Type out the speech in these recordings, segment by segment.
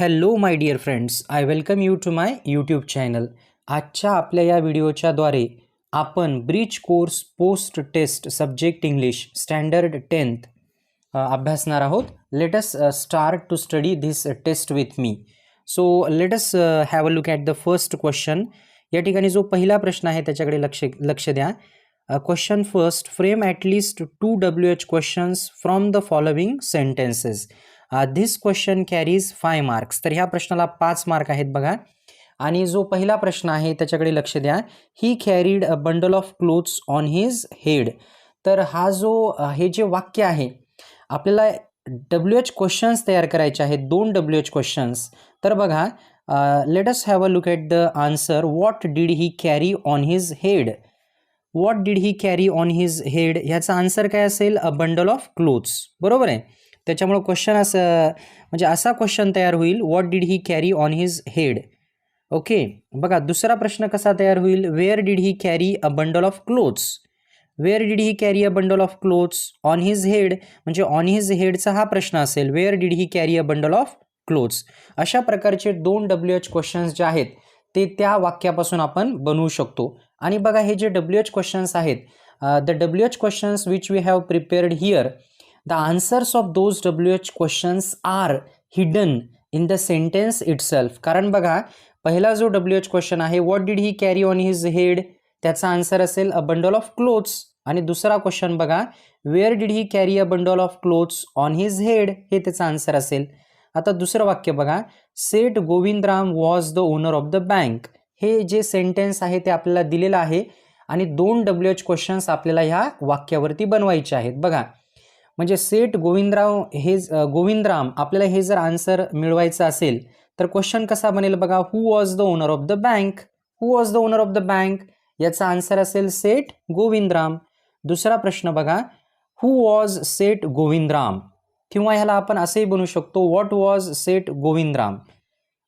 Hello my dear friends, I welcome you to my YouTube channel. आजच्या आपल्या या व्हिडिओच्याद्वारे आपण bridge course post test subject English standard 10th अभ्यासणार आहोत. Let us start to study this test with me. So let us have a look at the first question. या ठिकाणी जो पहिला प्रश्न आहे त्याच्याकडे लक्ष द्या. Question first, frame at least 2 WH questions from the following sentences. This question carries 5 marks. तर ह्या प्रश्नाला 5 मार्क आहेत बघा. आणि जो पहिला प्रश्न आहे त्याच्याकडे लक्ष द्या. He carried a bundle of clothes on his head. तर हा जो हे जे वाक्य आहे आपल्याला WH क्वेश्चन्स तयार करायचे आहेत, 2 WH क्वेश्चन्स. तर बघा, late us have a look at the answer. What did he carry on his head. What did he carry on his head ह्याचा आन्सर काय असेल? A bundle of clothes. बरोबर आहे. त्याच्यामुळे क्वेश्चन असं म्हणजे असा क्वेश्चन तयार होईल, what did he carry on his head. Okay. बघा दुसरा प्रश्न कसा तयार होईल? Wear did he carry a bundle of clothes. Wear did he carry a bundle of clothes on his head, म्हणजे ऑन हिज हेडचा हा प्रश्न असेल, wear did he carry a bundle of clothes. अशा प्रकारचे 2 WH क्वेश्चन्स जे आहेत ते त्या वाक्यापासून आपण बनवू शकतो. आणि बघा हे जे WH क्वेश्चन्स आहेत, the WH questions which we have prepared here, the answers of those WH questions are hidden in the sentence itself. कारण बघा पहिला जो WH क्वेश्चन आहे, what did he carry on his head, त्याचा answer असेल a bundle of clothes. आणि दुसरा question बघा, where did he carry a bundle of clothes on his head, हे त्याचा आन्सर असेल. आता दुसरं वाक्य बघा, Seth Govindram was the owner of the bank. हे जे सेंटेन्स आहे ते आपल्याला दिलेलं आहे आणि 2 WH क्वेश्चन्स आपल्याला ह्या वाक्यावरती बनवायचे आहेत. बघा म्हणजे सेठ गोविंदराम आपल्याला हे जर आन्सर मिळवायचं असेल तर क्वेश्चन कसा बनेल बघा, who was the owner of the bank. Who was the owner of the bank याचा आन्सर असेल सेठ गोविंदराम. दुसरा प्रश्न बघा, हु वॉज सेठ गोविंदराम, किंवा ह्याला आपण असेही बनवू शकतो, what was Seth Govindram.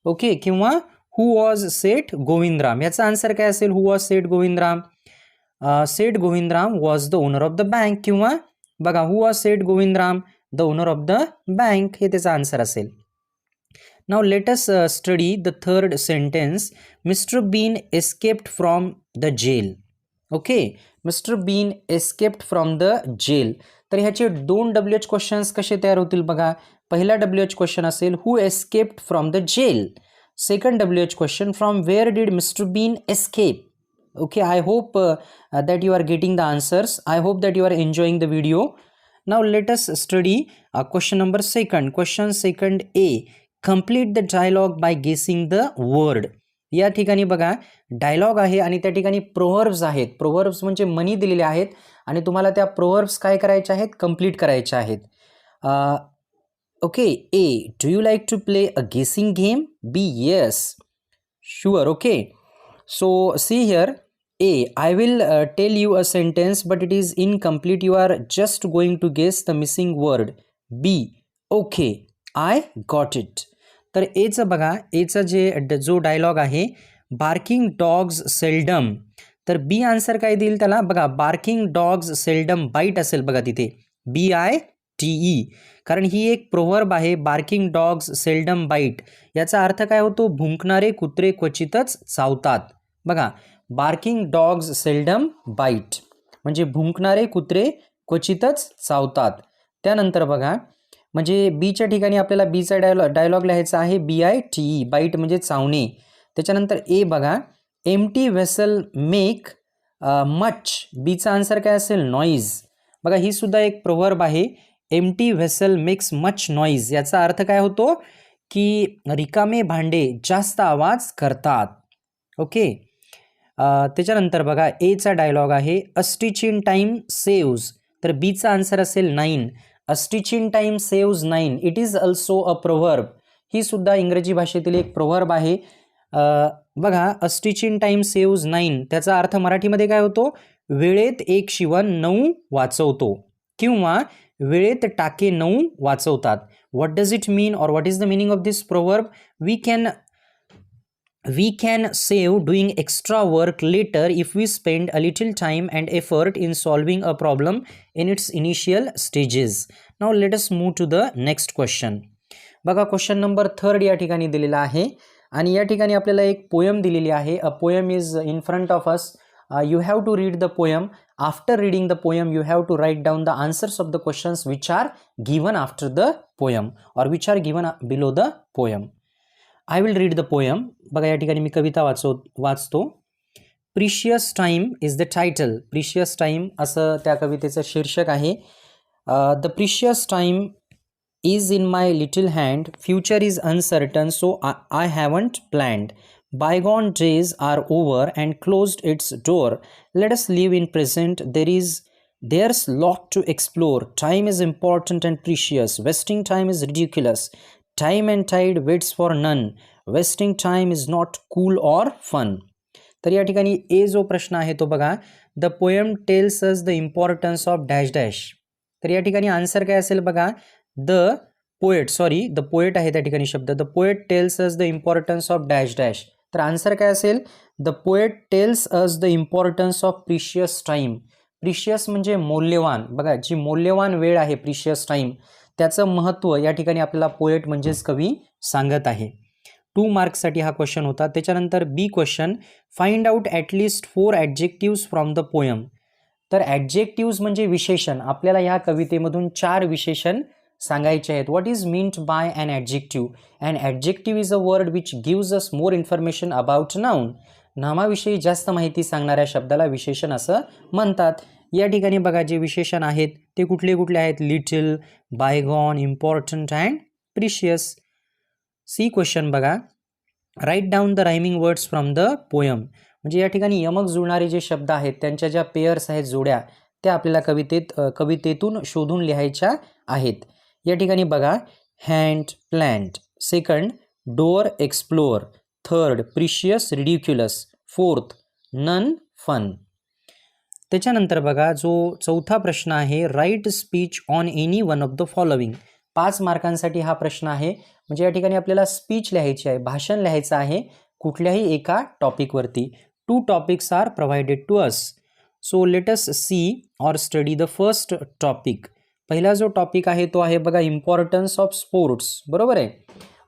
Okay. किंवा हु वॉज सेठ गोविंदराम याचा आन्सर काय असेल? Who was Seth Govindram. Seth Govindram was the owner of the bank. किंवा बघा, who was Seth Govindram the owner of the bank, हे त्याचा आन्सर असेल. Now let us study the third sentence. Mister Bean escaped from the jail. Okay. Mister Bean escaped from the jail. तर ह्याचे 2 WH questions कसे तयार होतील बघा. पहिला WH क्वेश्चन असेल, who escaped from the jail. Second WH question, from where did mister Bean escape. Okay, I hope that you are getting the answers. I hope that you are enjoying the video. Now let us study question number second. Question second A. Complete the dialogue by guessing the word. या ठिकाणी बघा dialogue आहे आणि त्या ठिकाणी proverbs आहेत. Proverbs म्हणजे म्हणी दिलेले आहेत आणि तुम्हाला त्या प्रोव्हर्ब्स काय करायचे आहेत? कंप्लीट करायचे आहेत. Okay. A. Do you like to play a guessing game? B. Yes. Sure. Okay. So see here, A. I will tell you a sentence but it is incomplete. You are just going to guess the missing word. B. Okay. I got it. तर Aचं बघा, Aचा जो dialogue आहे, barking dogs seldom. तर B answer काय देईल त्याला बघा, barking dogs seldom bite असेल बघा तिथे, BITE. कारण ही एक प्रोव्हर्ब आहे, बार्किंग डॉग्स सेल्डम बाईट. याचा अर्थ काय होतो? भुंकणारे कुत्रे क्वचितच चावतात. बघा, बार्किंग डॉग्स सेल्डम बाईट म्हणजे भुंकणारे कुत्रे क्वचितच चावतात. त्यानंतर बघा, म्हणजे बीच्या ठिकाणी आपल्याला बीचा डायलॉग लिहायचा आहे, BITE, बाईट म्हणजे चावणे. त्याच्यानंतर ए बघा, एम्प्टी व्हेसल मेक मच. बीचा आन्सर काय असेल? नॉईज. बघा ही सुद्धा एक प्रोव्हर्ब आहे, empty vessel makes much noise. याचा अर्थ काय होतो की रिकामे भांडे जास्त आवाज करतात. ओके. त्याच्यानंतर बघा एचा डायलॉग आहे, a stitch in time saves. तर बीचा आन्सर असेल 9. A stitch in time saves 9. It is also a proverb. ही सुद्धा इंग्रजी भाषेतील एक प्रोव्हर्ब आहे. बघा, a stitch in time saves 9 त्याचा अर्थ मराठीमध्ये काय होतो? वेळेत एक शिवण 9 वाचवतो, किंवा वेळेत टाके 9 वाचवतात. व्हॉट डज इट मीन और what is the meaning of this proverb? We can save doing extra work later if we spend a little time and effort in solving a problem in its initial stages. Now let us move to the next question. बघा question number 3 या ठिकाणी दिलेला आहे आणि या ठिकाणी आपल्याला एक पोयम दिलेली आहे. A poem is in front of us. You have to read the poem. After reading the poem, you have to write down the answers of the questions which are given after the poem or which are given below the poem. I will read the poem. बघा या ठिकाणी मी कविता वाचतो. Precious time is the title. Precious time असं त्या कवितेचं शीर्षक आहे. The precious time is in my little hand. Future is uncertain, so I haven't planned. Bygone days are over and closed its door. Let us live in present. There's lot to explore. Time is important and precious. Wasting time is ridiculous. Time and tide waits for none. Wasting time is not cool or fun. तर या ठिकाणी ए जो प्रश्न आहे तो बघा, the poem tells us the importance of dash dash. तर या ठिकाणी आन्सर काय असेल बघा, द पोएट आहे त्या ठिकाणी शब्द. The poet tells us the importance of dash dash. तर आन्सर काय असेल, the poet tells us the importance of precious time. Precious म्हणजे मौल्यवान. बघा जी मौल्यवान वेळ आहे प्रिशियस टाईम, त्याचं महत्त्व या ठिकाणी आपल्याला पोएट म्हणजेच कवी सांगत आहे. 2 मार्क्ससाठी हा क्वेश्चन होता. त्याच्यानंतर B question, find out at least 4 adjectives from the poem. तर ॲडजेक्टिव्स म्हणजे विशेषण. आपल्याला ह्या कवितेमधून 4 विशेषण सांगायचे आहेत. What is meant by an adjective? An adjective is a word which gives us more information about noun. नामाविषयी जास्त माहिती सांगणाऱ्या शब्दाला विशेषण असं म्हणतात. या ठिकाणी बघा जे विशेषण आहेत ते कुठले कुठले आहेत, little, bygone, important and precious. C question बघा, write down the rhyming words from the poem. म्हणजे या ठिकाणी यमक जुळणारे जे शब्द आहेत त्यांच्या ज्या पेयर्स आहेत, जोड्या, त्या आपल्याला कवितेतून शोधून लिहायच्या आहेत. या ठिकाणी बघा, hand, plant. Second, door, explore. Third, precious, ridiculous. Fourth, nun, fun. त्याच्यानंतर बघा जो चौथा प्रश्न आहे, write speech on any one of the following. 5 मार्कांसाठी हा प्रश्न आहे. म्हणजे या ठिकाणी आपल्याला स्पीच लिहायची आहे, भाषण लिहायचं आहे कुठल्याही एका टॉपिकवरती. 2 topics are provided to us. So let us see or study the first topic. पहिला जो टॉपिक आहे तो आहे बघा, इम्पॉर्टन्स ऑफ स्पोर्ट्स. बरोबर आहे.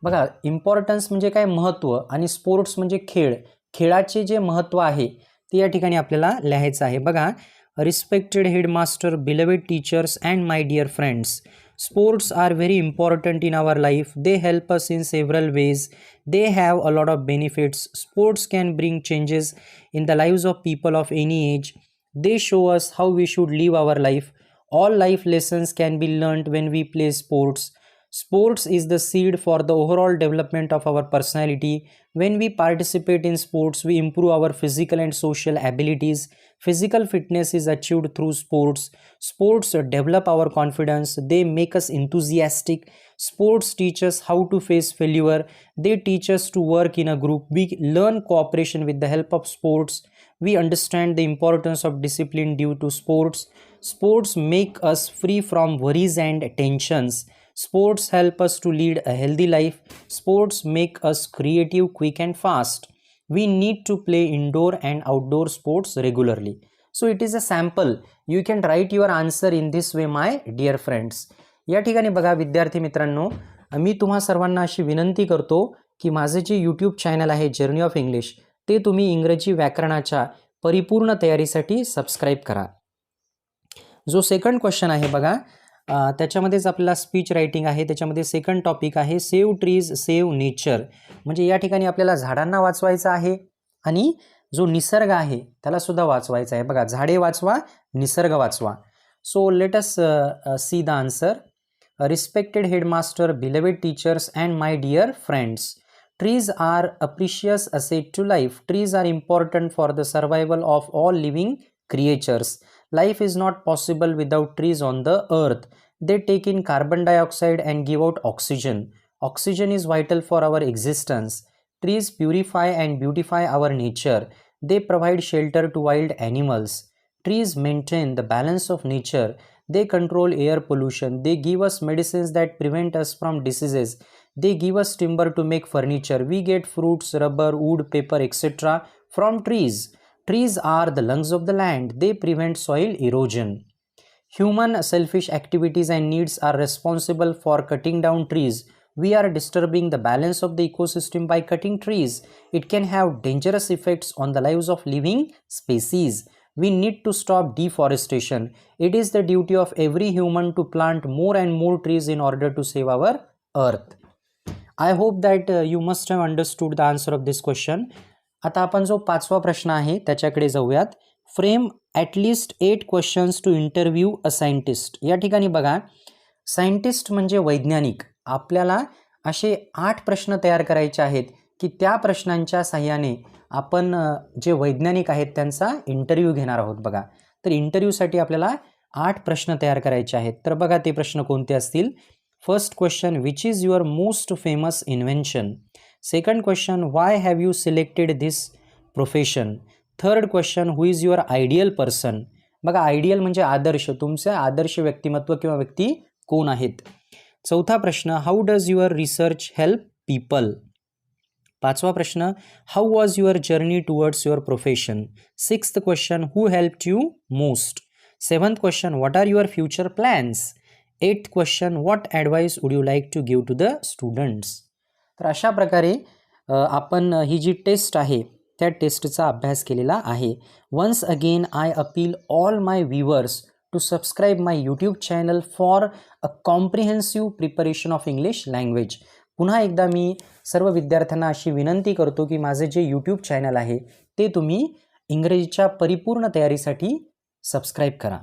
बघा इम्पॉर्टन्स म्हणजे काय, महत्त्व, आणि स्पोर्ट्स म्हणजे खेळ. खेळाचे जे महत्त्व आहे ते या ठिकाणी आपल्याला लिहायचं आहे. बघा, respected headmaster, beloved teachers and my dear friends, sports are very important in our life. They help us in several ways. They have a lot of benefits. Sports can bring changes in the lives of people of any age. They show us how we should live our life. All life lessons can be learned when we play sports. Sports is the seed for the overall development of our personality. When we participate in sports, we improve our physical and social abilities. Physical fitness is achieved through sports. Sports develop our confidence. They make us enthusiastic. Sports teach us how to face failure. They teach us to work in a group. We learn cooperation with the help of sports. We understand the importance of discipline due to sports. Sports make us free from worries and tensions. Sports help us to lead a healthy life. Sports make us creative, quick and fast. We need to play indoor and outdoor sports regularly. So it is a sample. You can write your answer in this way, my dear friends. या ठिकाणी बघा विद्यार्थी मित्रांनो, मी तुम्हा सर्वांना अशी विनंती करतो की माझे जे यूट्यूब चॅनल आहे जर्नी ऑफ इंग्लिश, ते तुम्ही इंग्रजी व्याकरणाच्या परिपूर्ण तयारीसाठी सबस्क्राईब करा. जो सेकंड क्वेश्चन आहे बघा, त्याच्यामध्येच आपल्याला स्पीच रायटिंग आहे. त्याच्यामध्ये सेकंड टॉपिक आहे, सेव्ह ट्रीज सेव्ह नेचर. म्हणजे या ठिकाणी आपल्याला झाडांना वाचवायचं आहे आणि जो निसर्ग आहे त्याला सुद्धा वाचवायचा आहे. बघा, झाडे वाचवा, निसर्ग वाचवा. So let us see the answer. Respected headmaster, beloved teachers and my dear friends, trees are a precious asset to life. Trees are important for the survival of all living creatures. Life is not possible without trees on the earth. They take in carbon dioxide and give out oxygen. Oxygen is vital for our existence. Trees purify and beautify our nature. They provide shelter to wild animals. Trees maintain the balance of nature. They control air pollution. They give us medicines that prevent us from diseases. They give us timber to make furniture. We get fruits, rubber, wood, paper, etc. from trees. Trees are the lungs of the land. They prevent soil erosion. Human selfish activities and needs are responsible for cutting down trees We are disturbing the balance of the ecosystem by cutting trees. It can have dangerous effects on the lives of living species. We need to stop deforestation. It is the duty of every human to plant more and more trees in order to save our earth. I hope that you must have understood the answer of this question. आता आपण जो 5वा प्रश्न आहे त्याच्याकडे जाऊयात. Frame at least 8 questions to interview a scientist. या ठिकाणी बघा, सायंटिस्ट म्हणजे वैज्ञानिक. आपल्याला असे 8 प्रश्न तयार करायचे आहेत की त्या प्रश्नांच्या साहाय्याने आपण जे वैज्ञानिक आहेत त्यांचा इंटरव्ह्यू घेणार आहोत. बघा, तर इंटरव्ह्यूसाठी आपल्याला 8 प्रश्न तयार करायचे आहेत. तर बघा ते प्रश्न कोणते असतील. First question, which is your most famous invention. Second question, why have you selected this profession. Third question, who is your ideal person. बघा, आयडियल म्हणजे आदर्श, तुमचे आदर्श व्यक्तिमत्व किंवा व्यक्ती कोण आहेत. चौथा प्रश्न, how does your research help people. 5वा प्रश्न, how was your journey towards your profession. 6th question, who helped you most. 7th question, what are your future plans. 8th question, what advice would you like to give to the students. तर अशा प्रकारे आपण ही जी taste आहे त्या टेस्टचा अभ्यास केलेला आहे. Once again I appeal all my viewers to subscribe my YouTube channel for a comprehensive preparation of English language. पुन्हा एकदा मी सर्व विद्यार्थ्यांना अशी विनंती करतो की माझे जे यूट्यूब चॅनल आहे ते तुम्ही इंग्रजीच्या परिपूर्ण तयारीसाठी सबस्क्राईब करा.